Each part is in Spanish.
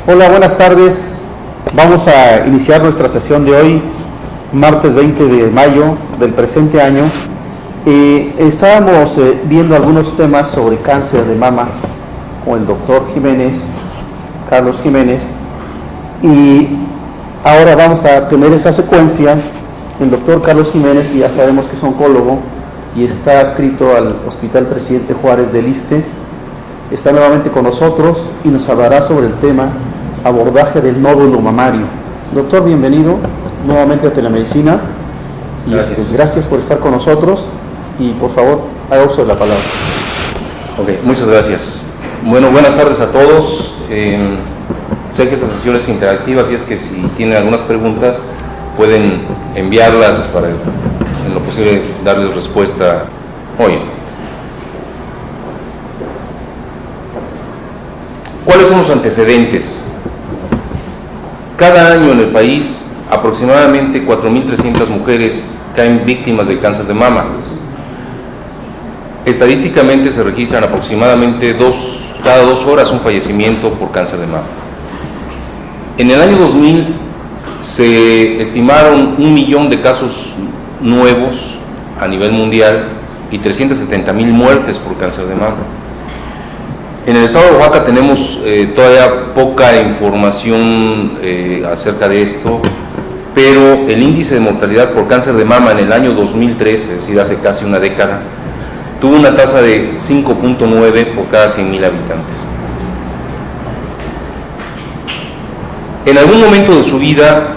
Hola, buenas tardes. Vamos a iniciar nuestra sesión de hoy, martes 20 de mayo del presente año. Estábamos viendo algunos temas sobre cáncer de mama con el doctor Carlos Jiménez, y ahora vamos a tener esa secuencia. El doctor Carlos Jiménez, ya sabemos que es oncólogo y está adscrito al Hospital Presidente Juárez del ISSSTE, está nuevamente con nosotros y nos hablará sobre el tema abordaje del nódulo mamario. Doctor, bienvenido nuevamente a Telemedicina. Gracias. Gracias por estar con nosotros y por favor, haga uso de la palabra. Ok, muchas gracias. Bueno, buenas tardes a todos. Sé que esta sesión es interactiva, así es que si tienen algunas preguntas pueden enviarlas para en lo posible darles respuesta hoy. ¿Cuáles son los antecedentes? Cada año en el país aproximadamente 4.300 mujeres caen víctimas del cáncer de mama. Estadísticamente se registran aproximadamente cada 2 horas un fallecimiento por cáncer de mama. En el año 2000 se estimaron 1 millón de casos nuevos a nivel mundial y 370,000 muertes por cáncer de mama. En el estado de Oaxaca tenemos todavía poca información acerca de esto, pero el índice de mortalidad por cáncer de mama en el año 2003, es decir, hace casi una década, tuvo una tasa de 5.9 por cada 100,000 habitantes. En algún momento de su vida,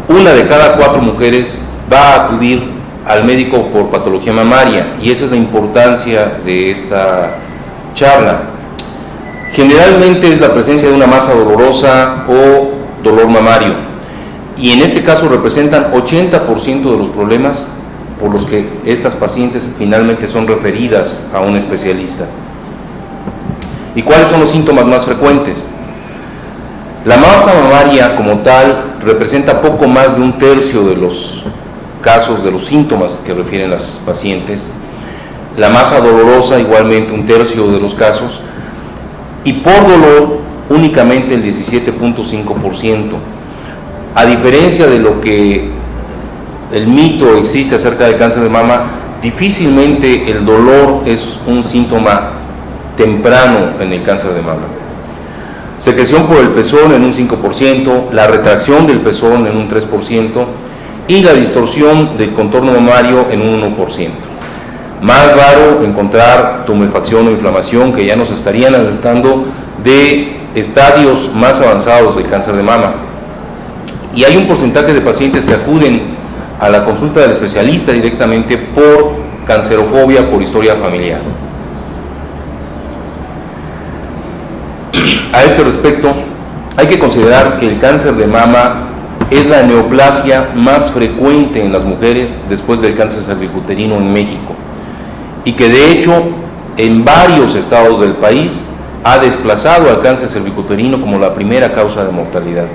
1 de cada 4 mujeres va a acudir al médico por patología mamaria, y esa es la importancia de esta charla. Generalmente es la presencia de una masa dolorosa o dolor mamario, y en este caso representan 80% de los problemas por los que estas pacientes finalmente son referidas a un especialista. ¿Y cuáles son los síntomas más frecuentes? La masa mamaria como tal representa poco más de 1/3 de los casos, de los síntomas que refieren las pacientes. La masa dolorosa igualmente 1/3 de los casos, y por dolor únicamente el 17.5%. A diferencia de lo que el mito existe acerca del cáncer de mama, difícilmente el dolor es un síntoma temprano en el cáncer de mama. Secreción por el pezón en un 5%, la retracción del pezón en un 3% y la distorsión del contorno mamario en un 1%. Más raro encontrar tumefacción o inflamación, que ya nos estarían alertando de estadios más avanzados del cáncer de mama. Y hay un porcentaje de pacientes que acuden a la consulta del especialista directamente por cancerofobia, por historia familiar. A este respecto, hay que considerar que el cáncer de mama es la neoplasia más frecuente en las mujeres después del cáncer cervicuterino en México, y que de hecho en varios estados del país ha desplazado al cáncer cervicuterino como la primera causa de mortalidad.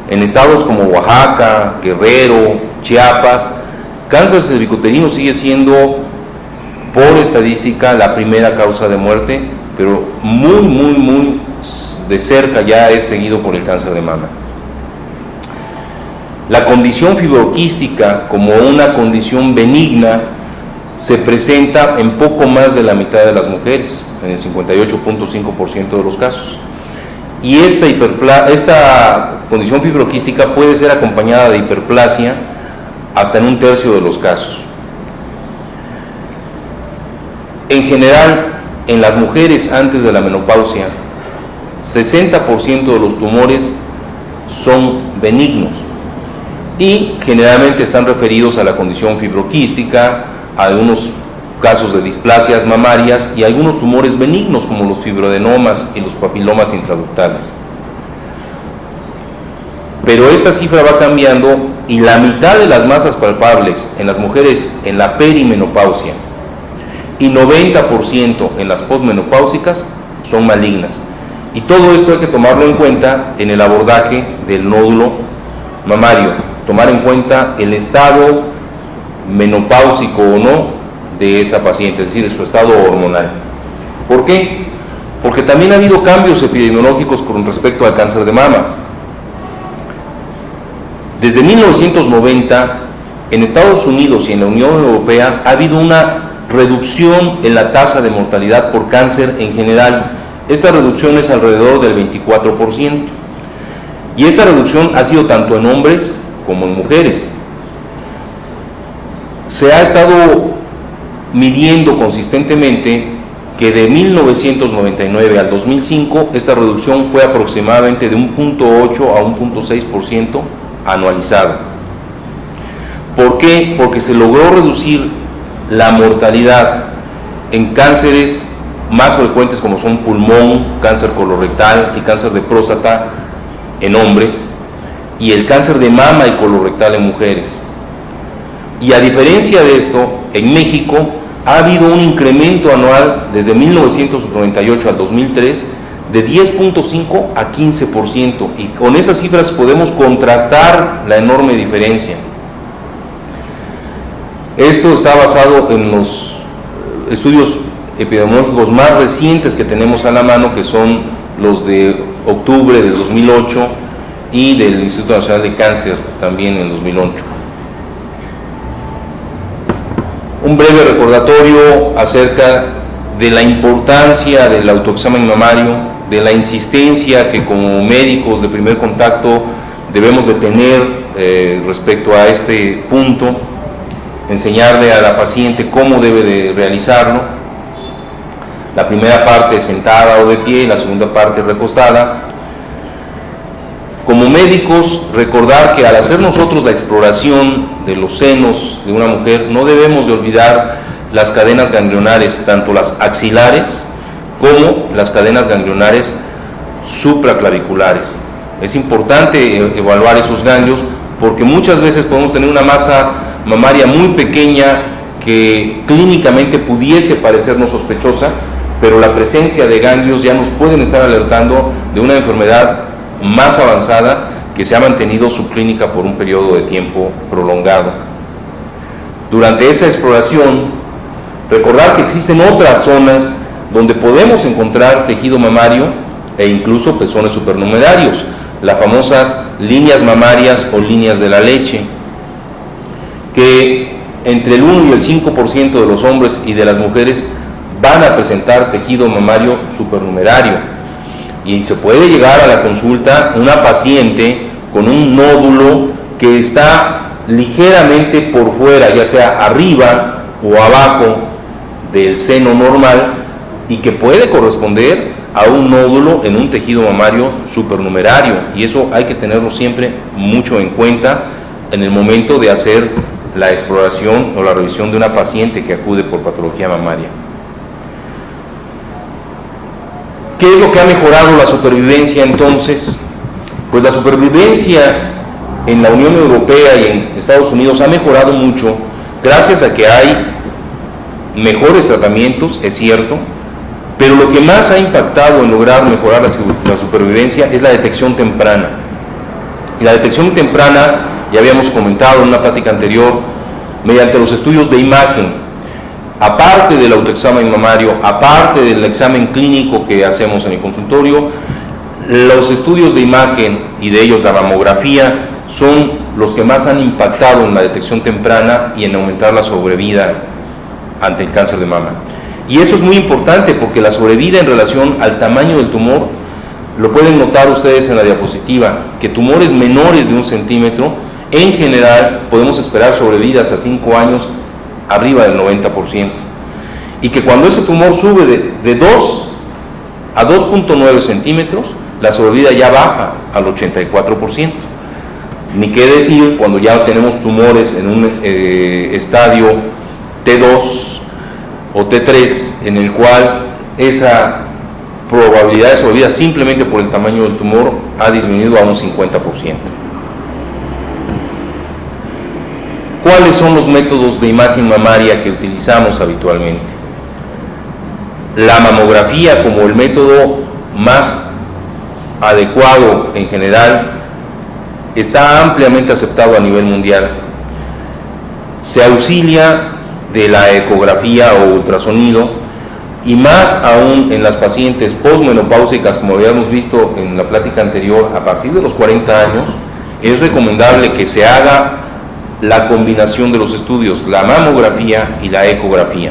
En estados como Oaxaca, Guerrero, Chiapas, cáncer cervicuterino sigue siendo por estadística la primera causa de muerte, pero muy de cerca ya es seguido por el cáncer de mama. La condición fibroquística como una condición benigna se presenta en poco más de la mitad de las mujeres, en el 58.5% de los casos. Y esta condición fibroquística puede ser acompañada de hiperplasia hasta en 1/3 de los casos. En general, en las mujeres antes de la menopausia, 60% de los tumores son benignos y generalmente están referidos a la condición fibroquística, a algunos casos de displasias mamarias y algunos tumores benignos como los fibroadenomas y los papilomas intraductales. Pero esta cifra va cambiando, y la mitad de las masas palpables en las mujeres en la perimenopausia y 90% en las posmenopáusicas son malignas. Y todo esto hay que tomarlo en cuenta en el abordaje del nódulo mamario, tomar en cuenta el estado menopáusico o no de esa paciente, es decir, su estado hormonal. ¿Por qué? porque también ha habido cambios epidemiológicos con respecto al cáncer de mama. Desde 1990, en Estados Unidos y en la Unión Europea ha habido una reducción en la tasa de mortalidad por cáncer en general. Esta reducción es alrededor del 24%. Y esa reducción ha sido tanto en hombres como en mujeres. Se ha estado midiendo consistentemente que de 1999 al 2005 esta reducción fue aproximadamente de 1.8 a 1.6% anualizada. ¿Por qué? Porque se logró reducir la mortalidad en cánceres más frecuentes como son pulmón, cáncer colorectal y cáncer de próstata en hombres, y el cáncer de mama y colorectal en mujeres. Y a diferencia de esto, en México ha habido un incremento anual desde 1998 al 2003 de 10.5 a 15%, y con esas cifras podemos contrastar la enorme diferencia. Esto está basado en los estudios epidemiológicos más recientes que tenemos a la mano, que son los de octubre del 2008 y del Instituto Nacional de Cáncer también en 2008. Un breve recordatorio acerca de la importancia del autoexamen mamario, de la insistencia que como médicos de primer contacto debemos de tener respecto a este punto, enseñarle a la paciente cómo debe de realizarlo. La primera parte sentada o de pie y la segunda parte recostada. Como médicos, recordar que al hacer nosotros la exploración de los senos de una mujer, no debemos de olvidar las cadenas ganglionares, tanto las axilares como las cadenas ganglionares supraclaviculares. Es importante evaluar esos ganglios porque muchas veces podemos tener una masa mamaria muy pequeña que clínicamente pudiese parecernos sospechosa, pero la presencia de ganglios ya nos pueden estar alertando de una enfermedad más avanzada que se ha mantenido subclínica por un periodo de tiempo prolongado. Durante esa exploración, recordar que existen otras zonas donde podemos encontrar tejido mamario e incluso pezones supernumerarios, las famosas líneas mamarias o líneas de la leche, que entre el 1 y el 5% de los hombres y de las mujeres van a presentar tejido mamario supernumerario. Y se puede llegar a la consulta una paciente con un nódulo que está ligeramente por fuera, ya sea arriba o abajo del seno normal, y que puede corresponder a un nódulo en un tejido mamario supernumerario, y eso hay que tenerlo siempre mucho en cuenta en el momento de hacer la exploración o la revisión de una paciente que acude por patología mamaria. ¿Qué es lo que ha mejorado la supervivencia entonces? Pues la supervivencia en la Unión Europea y en Estados Unidos ha mejorado mucho gracias a que hay mejores tratamientos, es cierto, pero lo que más ha impactado en lograr mejorar la supervivencia es la detección temprana. Y la detección temprana, ya habíamos comentado en una plática anterior, mediante los estudios de imagen, aparte del autoexamen mamario, aparte del examen clínico que hacemos en el consultorio, los estudios de imagen y de ellos la mamografía son los que más han impactado en la detección temprana y en aumentar la sobrevida ante el cáncer de mama. Y eso es muy importante porque la sobrevida en relación al tamaño del tumor, lo pueden notar ustedes en la diapositiva, que tumores menores de 1 centímetro, en general podemos esperar sobrevidas a 5 años arriba del 90%, y que cuando ese tumor sube de 2 a 2.9 centímetros, la sobrevida ya baja al 84%. Ni qué decir cuando ya tenemos tumores en un estadio T2 o T3, en el cual esa probabilidad de sobrevida simplemente por el tamaño del tumor ha disminuido a un 50%. ¿Cuáles son los métodos de imagen mamaria que utilizamos habitualmente? La mamografía como el método más adecuado en general está ampliamente aceptado a nivel mundial. Se auxilia de la ecografía o ultrasonido y más aún en las pacientes posmenopáusicas, como habíamos visto en la plática anterior, a partir de los 40 años, es recomendable que se haga la combinación de los estudios, la mamografía y la ecografía.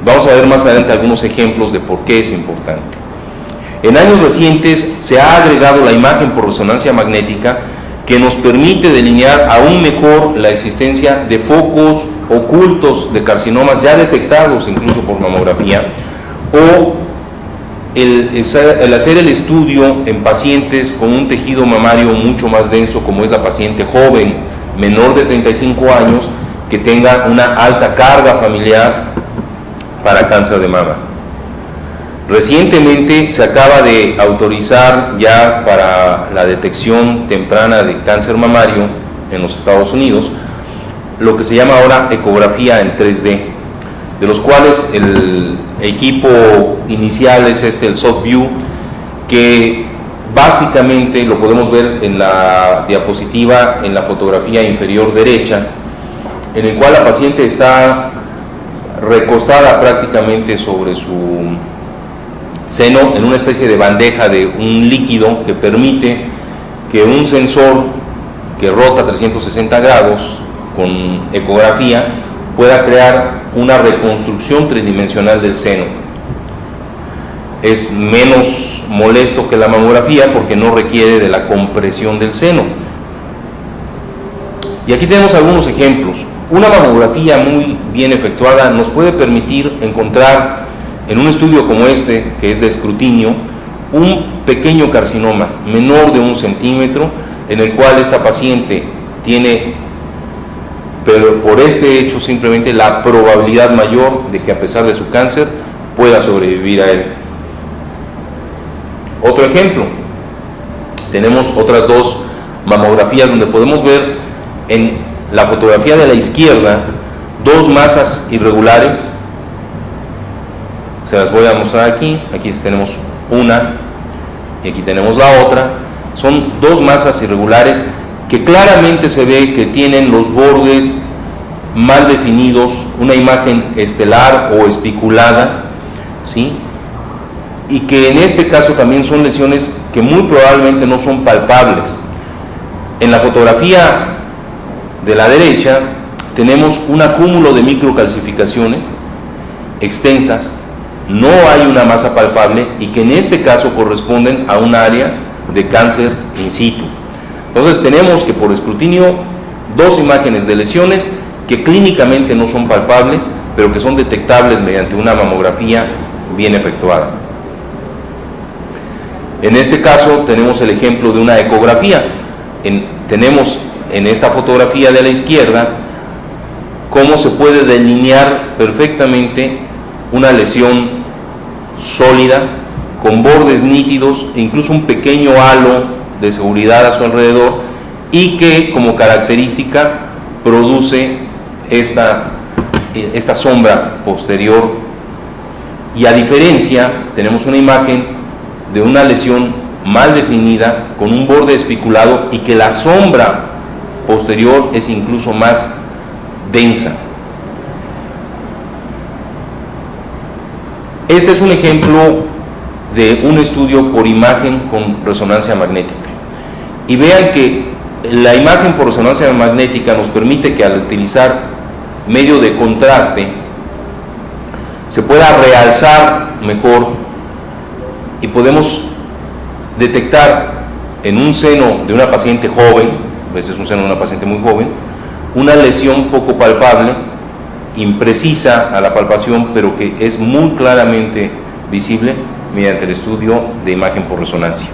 Vamos a ver más adelante algunos ejemplos de por qué es importante. En años recientes se ha agregado la imagen por resonancia magnética, que nos permite delinear aún mejor la existencia de focos ocultos de carcinomas ya detectados incluso por mamografía, o el hacer el estudio en pacientes con un tejido mamario mucho más denso, como es la paciente joven, menor de 35 años, que tenga una alta carga familiar para cáncer de mama. Recientemente se acaba de autorizar ya para la detección temprana de cáncer mamario en los Estados Unidos lo que se llama ahora ecografía en 3D, de los cuales el equipo inicial es el SoftView, que básicamente lo podemos ver en la diapositiva en la fotografía inferior derecha, en el cual la paciente está recostada prácticamente sobre su seno en una especie de bandeja de un líquido que permite que un sensor que rota 360 grados con ecografía pueda crear una reconstrucción tridimensional del seno. Es menos molesto que la mamografía porque no requiere de la compresión del seno. Y aquí tenemos algunos ejemplos. Una mamografía muy bien efectuada nos puede permitir encontrar en un estudio como este, que es de escrutinio, un pequeño carcinoma menor de 1 centímetro, en el cual esta paciente tiene, pero por este hecho simplemente, la probabilidad mayor de que a pesar de su cáncer pueda sobrevivir a él. Otro ejemplo, tenemos otras dos mamografías donde podemos ver en la fotografía de la izquierda dos masas irregulares. Se las voy a mostrar aquí. Aquí tenemos una y aquí tenemos la otra. Son dos masas irregulares que claramente se ve que tienen los bordes mal definidos, una imagen estelar o espiculada, ¿sí? Y que en este caso también son lesiones que muy probablemente no son palpables. En la fotografía de la derecha tenemos un acúmulo de microcalcificaciones extensas. No hay una masa palpable y que en este caso corresponden a un área de cáncer in situ. Entonces tenemos que por escrutinio dos imágenes de lesiones que clínicamente no son palpables, pero que son detectables mediante una mamografía bien efectuada. En este caso tenemos el ejemplo de una ecografía. Tenemos en esta fotografía de la izquierda cómo se puede delinear perfectamente una lesión sólida, con bordes nítidos e incluso un pequeño halo de seguridad a su alrededor, y que como característica produce esta sombra posterior. Y a diferencia, tenemos una imagen de una lesión mal definida con un borde espiculado y que la sombra posterior es incluso más densa. Este es un ejemplo de un estudio por imagen con resonancia magnética. Y vean que la imagen por resonancia magnética nos permite que al utilizar medio de contraste se pueda realzar mejor y podemos detectar en un seno de una paciente joven, a veces un seno de una paciente muy joven, una lesión poco palpable, imprecisa a la palpación, pero que es muy claramente visible mediante el estudio de imagen por resonancia.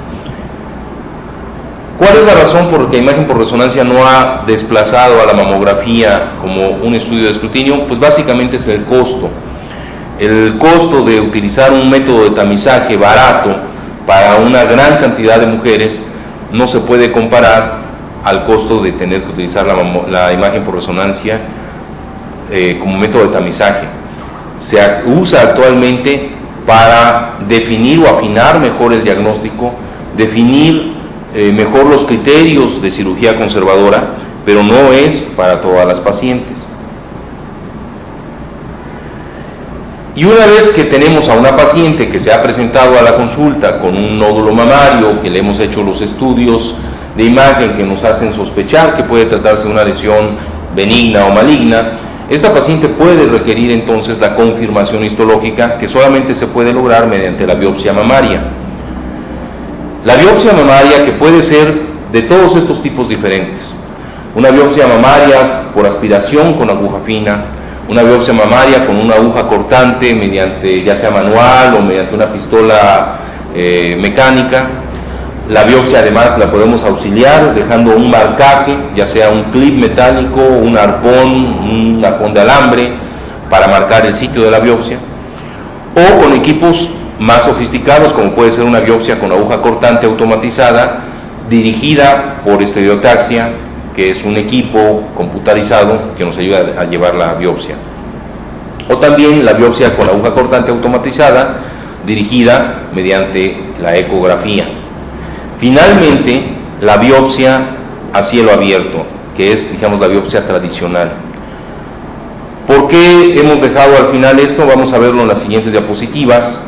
¿Cuál es la razón por la que imagen por resonancia no ha desplazado a la mamografía como un estudio de escrutinio? Pues básicamente es el costo. El costo de utilizar un método de tamizaje barato para una gran cantidad de mujeres no se puede comparar al costo de tener que utilizar la imagen por resonancia como método de tamizaje. Se usa actualmente para definir o afinar mejor el diagnóstico, definir mejor los criterios de cirugía conservadora, pero no es para todas las pacientes. Y una vez que tenemos a una paciente que se ha presentado a la consulta con un nódulo mamario, que le hemos hecho los estudios de imagen que nos hacen sospechar que puede tratarse de una lesión benigna o maligna, esta paciente puede requerir entonces la confirmación histológica, que solamente se puede lograr mediante la biopsia mamaria. La biopsia mamaria, que puede ser de todos estos tipos diferentes: una biopsia mamaria por aspiración con aguja fina, una biopsia mamaria con una aguja cortante mediante ya sea manual o mediante una pistola mecánica. La biopsia además la podemos auxiliar dejando un marcaje, ya sea un clip metálico, un arpón de alambre para marcar el sitio de la biopsia, o con equipos más sofisticados como puede ser una biopsia con aguja cortante automatizada dirigida por estereotaxia, que es un equipo computarizado que nos ayuda a llevar la biopsia, o también la biopsia con aguja cortante automatizada dirigida mediante la ecografía. Finalmente, la biopsia a cielo abierto, que es, digamos, la biopsia tradicional. ¿Por qué hemos dejado al final esto? Vamos a verlo en las siguientes diapositivas.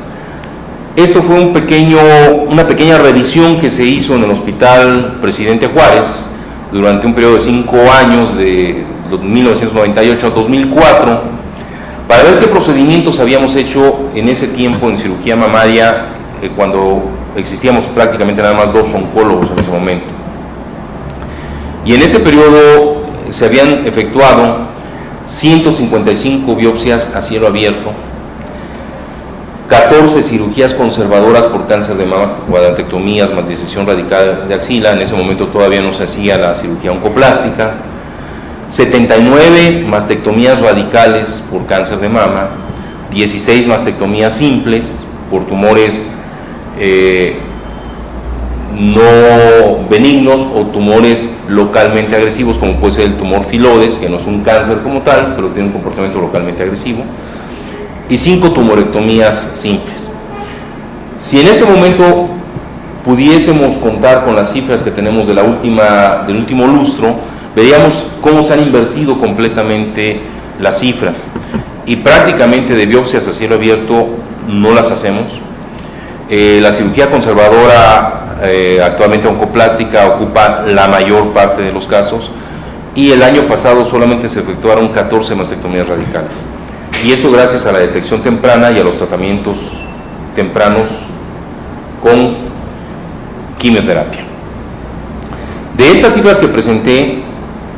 Esto fue una pequeña revisión que se hizo en el Hospital Presidente Juárez durante un periodo de 5 años, de 1998 a 2004, para ver qué procedimientos habíamos hecho en ese tiempo en cirugía mamaria, cuando existíamos prácticamente nada más 2 oncólogos en ese momento. Y en ese periodo se habían efectuado 155 biopsias a cielo abierto, 14 cirugías conservadoras por cáncer de mama, cuadrantectomías más disección radical de axila. En ese momento todavía no se hacía la cirugía oncoplástica. 79 mastectomías radicales por cáncer de mama, 16 mastectomías simples por tumores no benignos o tumores localmente agresivos, como puede ser el tumor filodes, que no es un cáncer como tal, pero tiene un comportamiento localmente agresivo, y 5 tumorectomías simples. Si en este momento pudiésemos contar con las cifras que tenemos del último lustro, veríamos cómo se han invertido completamente las cifras, y prácticamente de biopsias a cielo abierto no las hacemos. La cirugía conservadora actualmente oncoplástica ocupa la mayor parte de los casos, y el año pasado solamente se efectuaron 14 mastectomías radicales, y esto gracias a la detección temprana y a los tratamientos tempranos con quimioterapia. De estas cifras que presenté,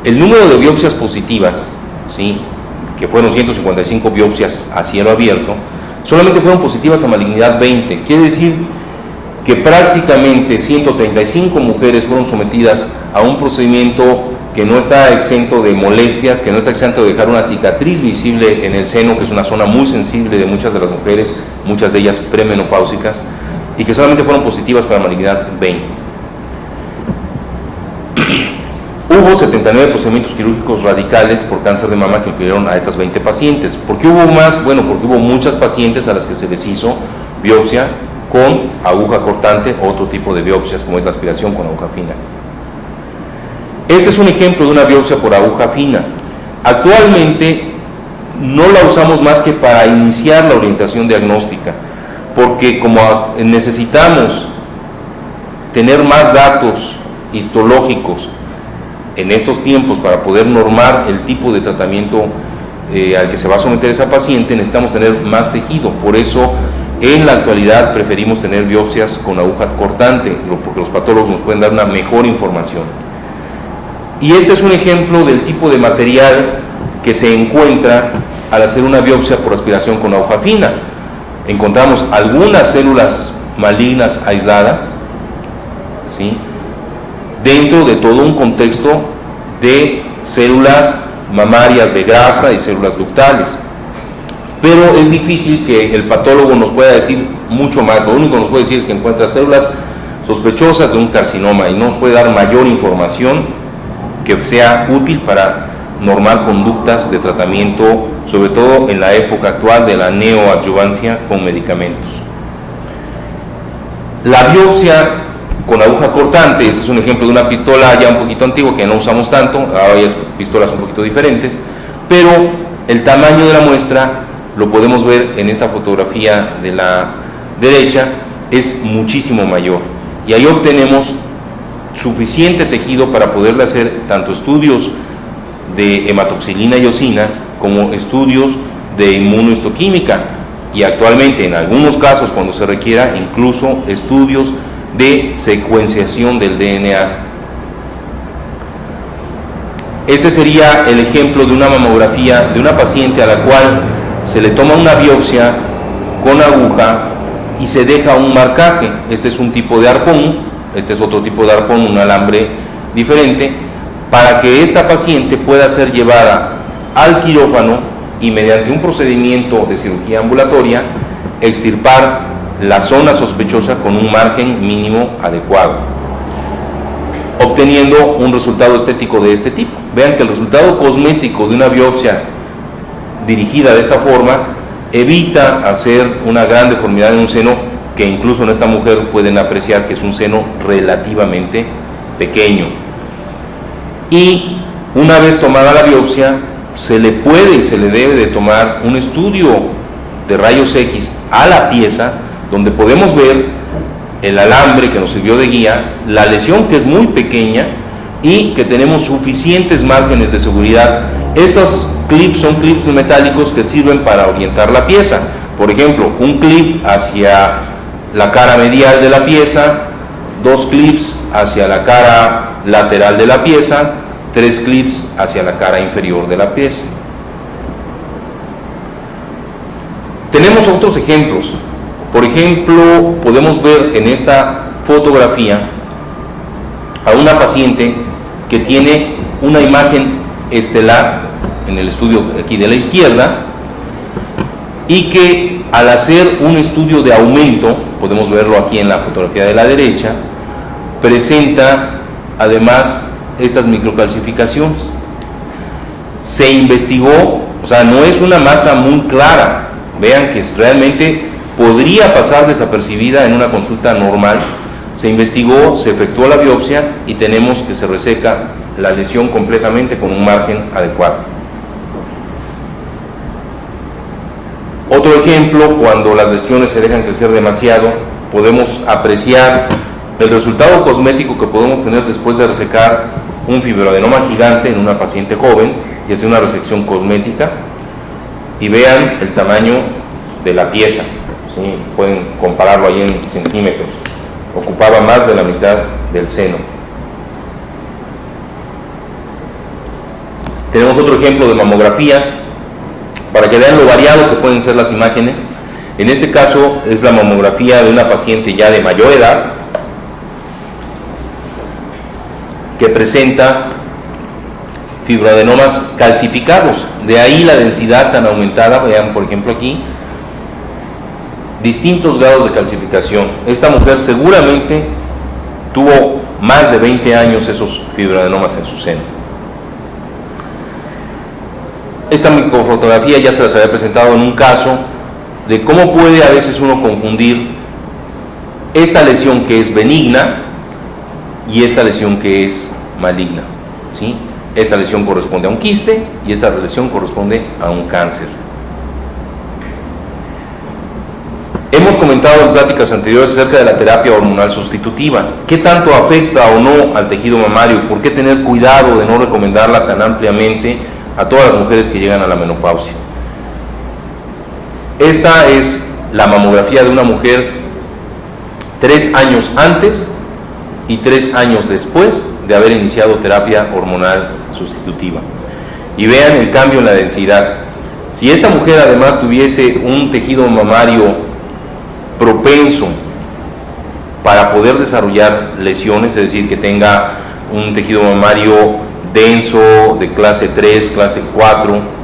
el número de biopsias positivas, ¿sí?, que fueron 155 biopsias a cielo abierto, solamente fueron positivas a malignidad 20. Quiere decir que prácticamente 135 mujeres fueron sometidas a un procedimiento que no está exento de molestias, que no está exento de dejar una cicatriz visible en el seno, que es una zona muy sensible de muchas de las mujeres, muchas de ellas premenopáusicas, y que solamente fueron positivas para malignidad 20. Hubo 79 procedimientos quirúrgicos radicales por cáncer de mama que incluyeron a estas 20 pacientes. ¿Por qué hubo más? Bueno, porque hubo muchas pacientes a las que se les hizo biopsia con aguja cortante o otro tipo de biopsias, como es la aspiración con aguja fina. Ese es un ejemplo de una biopsia por aguja fina. Actualmente no la usamos más que para iniciar la orientación diagnóstica, porque como necesitamos tener más datos histológicos en estos tiempos para poder normar el tipo de tratamiento al que se va a someter esa paciente, necesitamos tener más tejido. Por eso en la actualidad preferimos tener biopsias con aguja cortante, porque los patólogos nos pueden dar una mejor información. Y este es un ejemplo del tipo de material que se encuentra al hacer una biopsia por aspiración con aguja fina. Encontramos algunas células malignas aisladas, ¿sí?, dentro de todo un contexto de células mamarias de grasa y células ductales. Pero es difícil que el patólogo nos pueda decir mucho más. Lo único que nos puede decir es que encuentra células sospechosas de un carcinoma, y no nos puede dar mayor información que sea útil para normar conductas de tratamiento, sobre todo en la época actual de la neoadjuvancia con medicamentos. La biopsia con aguja cortante, este es un ejemplo de una pistola ya un poquito antigua que no usamos tanto, ahora hay pistolas un poquito diferentes, pero el tamaño de la muestra lo podemos ver en esta fotografía de la derecha, es muchísimo mayor. Y ahí obtenemos suficiente tejido para poderle hacer tanto estudios de hematoxilina y eosina como estudios de inmunohistoquímica, y actualmente en algunos casos, cuando se requiera, incluso estudios de secuenciación del DNA. Este sería el ejemplo de una mamografía de una paciente a la cual se le toma una biopsia con aguja y se deja un marcaje. Este es un tipo de arpón, este es otro tipo de arpón, un alambre diferente, para que esta paciente pueda ser llevada al quirófano y mediante un procedimiento de cirugía ambulatoria extirpar la zona sospechosa con un margen mínimo adecuado, obteniendo un resultado estético de este tipo. Vean que el resultado cosmético de una biopsia dirigida de esta forma evita hacer una gran deformidad en un seno, que incluso en esta mujer pueden apreciar que es un seno relativamente pequeño. Y una vez tomada la biopsia, se le puede y se le debe de tomar un estudio de rayos X a la pieza, donde podemos ver el alambre que nos sirvió de guía, la lesión que es muy pequeña y que tenemos suficientes márgenes de seguridad. Estos clips son clips metálicos que sirven para orientar la pieza. Por ejemplo, un clip hacia la cara medial de la pieza, 2 clips hacia la cara lateral de la pieza, 3 clips hacia la cara inferior de la pieza. Tenemos otros ejemplos. Por ejemplo, podemos ver en esta fotografía a una paciente que tiene una imagen estelar en el estudio aquí de la izquierda, y que al hacer un estudio de aumento, podemos verlo aquí en la fotografía de la derecha, presenta además estas microcalcificaciones. Se investigó, o sea, no es una masa muy clara, vean que realmente podría pasar desapercibida en una consulta normal. Se investigó, se efectuó la biopsia y tenemos que se reseca la lesión completamente con un margen adecuado. Otro ejemplo, cuando las lesiones se dejan crecer demasiado, podemos apreciar el resultado cosmético que podemos tener después de resecar un fibroadenoma gigante en una paciente joven y hacer una resección cosmética, y vean el tamaño de la pieza, ¿sí? Pueden compararlo ahí en centímetros, ocupaba más de la mitad del seno. Tenemos otro ejemplo de mamografías para que vean lo variado que pueden ser las imágenes. En este caso es la mamografía de una paciente ya de mayor edad que presenta fibroadenomas calcificados, de ahí la densidad tan aumentada. Vean por ejemplo aquí distintos grados de calcificación. Esta mujer seguramente tuvo más de 20 años esos fibroadenomas en su seno. Esta microfotografía ya se las había presentado en un caso de cómo puede a veces uno confundir esta lesión que es benigna y esta lesión que es maligna, ¿sí? Esta lesión corresponde a un quiste y esta lesión corresponde a un cáncer. Hemos comentado en pláticas anteriores acerca de la terapia hormonal sustitutiva. ¿Qué tanto afecta o no al tejido mamario? ¿Por qué tener cuidado de no recomendarla tan ampliamente a todas las mujeres que llegan a la menopausia? Esta es la mamografía de una mujer 3 años antes y 3 años después de haber iniciado terapia hormonal sustitutiva. Y vean el cambio en la densidad. Si esta mujer además tuviese un tejido mamario propenso para poder desarrollar lesiones, es decir, que tenga un tejido mamario denso de clase 3, clase 4,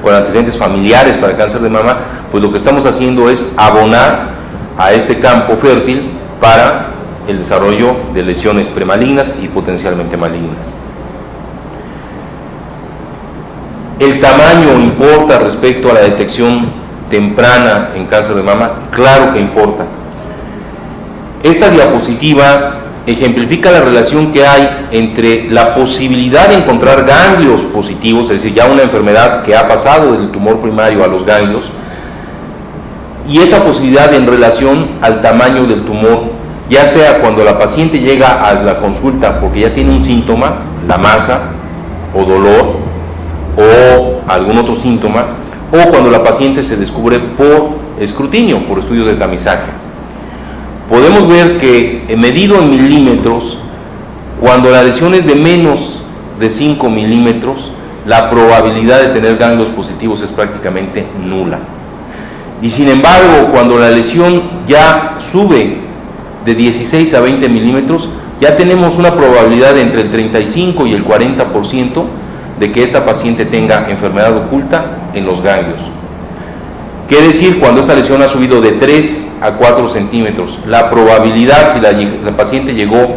con antecedentes familiares para cáncer de mama, pues lo que estamos haciendo es abonar a este campo fértil para el desarrollo de lesiones premalignas y potencialmente malignas. ¿El tamaño importa respecto a la detección temprana en cáncer de mama? Claro que importa. Esta diapositiva ejemplifica la relación que hay entre la posibilidad de encontrar ganglios positivos, es decir, ya una enfermedad que ha pasado del tumor primario a los ganglios, y esa posibilidad en relación al tamaño del tumor, ya sea cuando la paciente llega a la consulta porque ya tiene un síntoma, la masa o dolor o algún otro síntoma, o cuando la paciente se descubre por escrutinio, por estudios de tamizaje. Podemos ver que medido en milímetros, cuando la lesión es de menos de 5 milímetros, la probabilidad de tener ganglios positivos es prácticamente nula. Y sin embargo, cuando la lesión ya sube de 16 a 20 milímetros, ya tenemos una probabilidad de entre el 35 y el 40% de que esta paciente tenga enfermedad oculta en los ganglios. Quiere decir, cuando esta lesión ha subido de 3 a 4 centímetros, la probabilidad, si la paciente llegó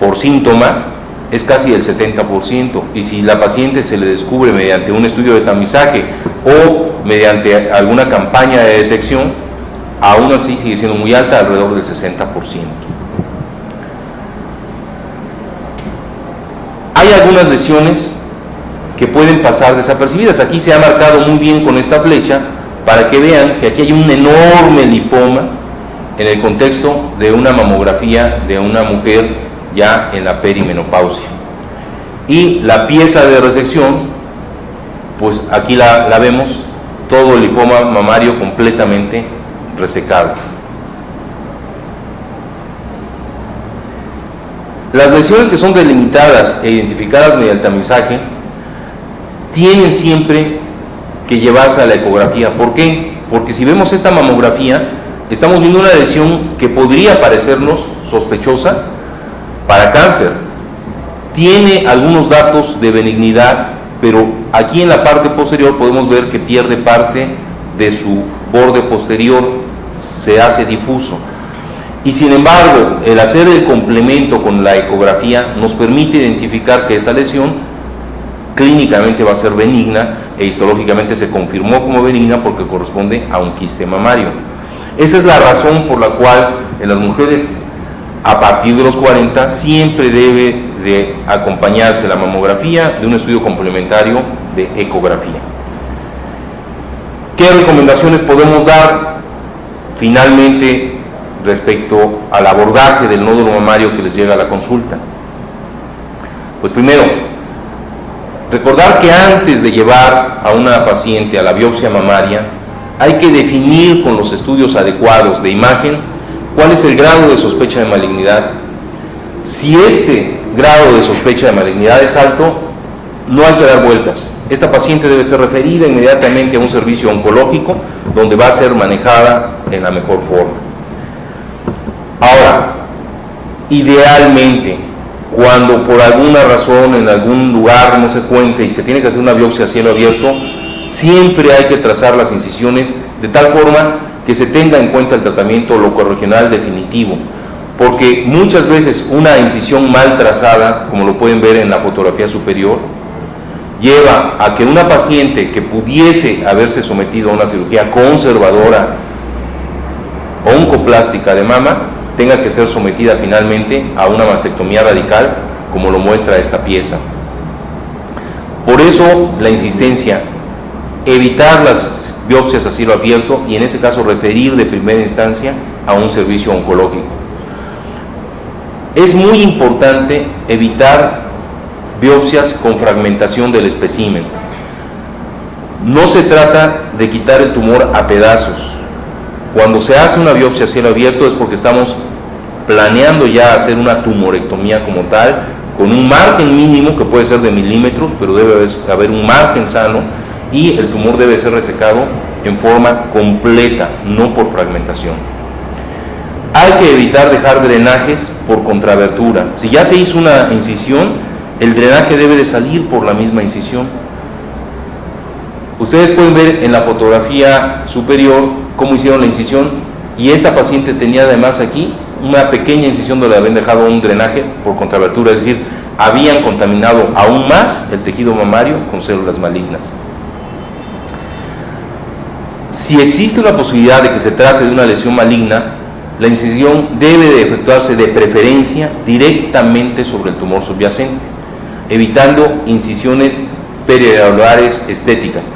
por síntomas, es casi el 70%, y si la paciente se le descubre mediante un estudio de tamizaje o mediante alguna campaña de detección, aún así sigue siendo muy alta, alrededor del 60%. Hay algunas lesiones que pueden pasar desapercibidas. Aquí se ha marcado muy bien con esta flecha para que vean que aquí hay un enorme lipoma en el contexto de una mamografía de una mujer ya en la perimenopausia. Y la pieza de resección, pues aquí la vemos, todo el lipoma mamario completamente resecado. Las lesiones que son delimitadas e identificadas mediante el tamizaje tienen siempre que llevarse a la ecografía. ¿Por qué? Porque si vemos esta mamografía, estamos viendo una lesión que podría parecernos sospechosa para cáncer. Tiene algunos datos de benignidad, pero aquí en la parte posterior podemos ver que pierde parte de su borde posterior, se hace difuso. Y sin embargo, el hacer el complemento con la ecografía nos permite identificar que esta lesión clínicamente va a ser benigna e histológicamente se confirmó como benigna porque corresponde a un quiste mamario. Esa es la razón por la cual en las mujeres a partir de los 40 siempre debe de acompañarse la mamografía de un estudio complementario de ecografía. ¿Qué recomendaciones podemos dar finalmente respecto al abordaje del nódulo mamario que les llega a la consulta? Pues primero, recordar que antes de llevar a una paciente a la biopsia mamaria, hay que definir con los estudios adecuados de imagen cuál es el grado de sospecha de malignidad. Si este grado de sospecha de malignidad es alto, no hay que dar vueltas. Esta paciente debe ser referida inmediatamente a un servicio oncológico donde va a ser manejada en la mejor forma. Ahora, idealmente, cuando por alguna razón en algún lugar no se cuente y se tiene que hacer una biopsia a cielo abierto, siempre hay que trazar las incisiones de tal forma que se tenga en cuenta el tratamiento locorregional definitivo, porque muchas veces una incisión mal trazada, como lo pueden ver en la fotografía superior, lleva a que una paciente que pudiese haberse sometido a una cirugía conservadora o oncoplástica de mama tenga que ser sometida finalmente a una mastectomía radical, como lo muestra esta pieza. Por eso la insistencia, evitar las biopsias a cielo abierto y en este caso referir de primera instancia a un servicio oncológico. Es muy importante evitar biopsias con fragmentación del espécimen. No se trata de quitar el tumor a pedazos. Cuando se hace una biopsia a cielo abierto es porque estamos planeando ya hacer una tumorectomía como tal, con un margen mínimo que puede ser de milímetros, pero debe haber un margen sano y el tumor debe ser resecado en forma completa, no por fragmentación. Hay que evitar dejar drenajes por contrabertura. Si ya se hizo una incisión, el drenaje debe de salir por la misma incisión. Ustedes pueden ver en la fotografía superior cómo hicieron la incisión y esta paciente tenía además aquí una pequeña incisión donde habían dejado un drenaje por contrabertura, es decir, habían contaminado aún más el tejido mamario con células malignas. Si existe una posibilidad de que se trate de una lesión maligna, la incisión debe de efectuarse de preferencia directamente sobre el tumor subyacente, evitando incisiones perialveolares estéticas.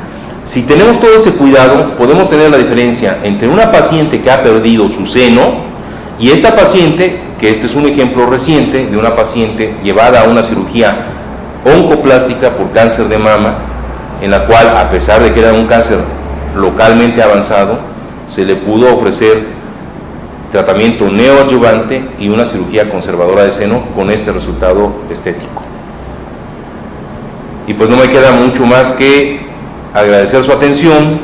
Si tenemos todo ese cuidado, podemos tener la diferencia entre una paciente que ha perdido su seno y esta paciente, que este es un ejemplo reciente de una paciente llevada a una cirugía oncoplástica por cáncer de mama, en la cual, a pesar de que era un cáncer localmente avanzado, se le pudo ofrecer tratamiento neoadyuvante y una cirugía conservadora de seno con este resultado estético. Y pues no me queda mucho más que agradecer su atención.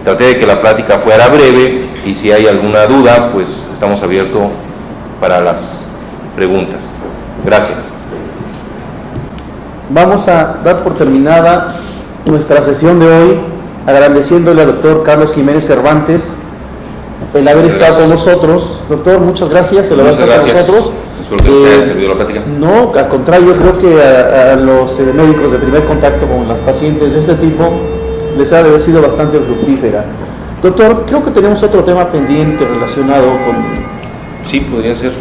Traté de que la plática fuera breve y si hay alguna duda, pues estamos abiertos para las preguntas. Gracias. Vamos a dar por terminada nuestra sesión de hoy, agradeciéndole al doctor Carlos Jiménez Cervantes el haber estado con nosotros. Doctor, muchas gracias, el haber estado con nosotros. Espero que les haya servido la plática. No, al contrario, yo creo que a los médicos de primer contacto con las pacientes de este tipo les ha de haber sido bastante fructífera. Doctor, creo que tenemos otro tema pendiente relacionado con... Sí, podría ser,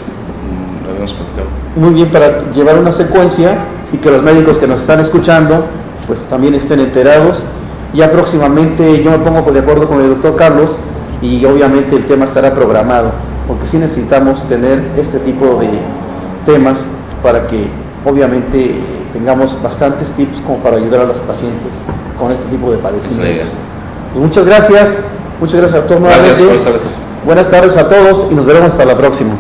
lo habíamos platicado. Muy bien, para llevar una secuencia y que los médicos que nos están escuchando pues también estén enterados. Ya próximamente yo me pongo de acuerdo con el doctor Carlos y obviamente el tema estará programado, porque sí necesitamos tener este tipo de temas para que obviamente tengamos bastantes tips como para ayudar a los pacientes con este tipo de padecimientos. Pues muchas gracias doctor nuevamente. Gracias, buenas tardes. Buenas tardes a todos y nos veremos hasta la próxima.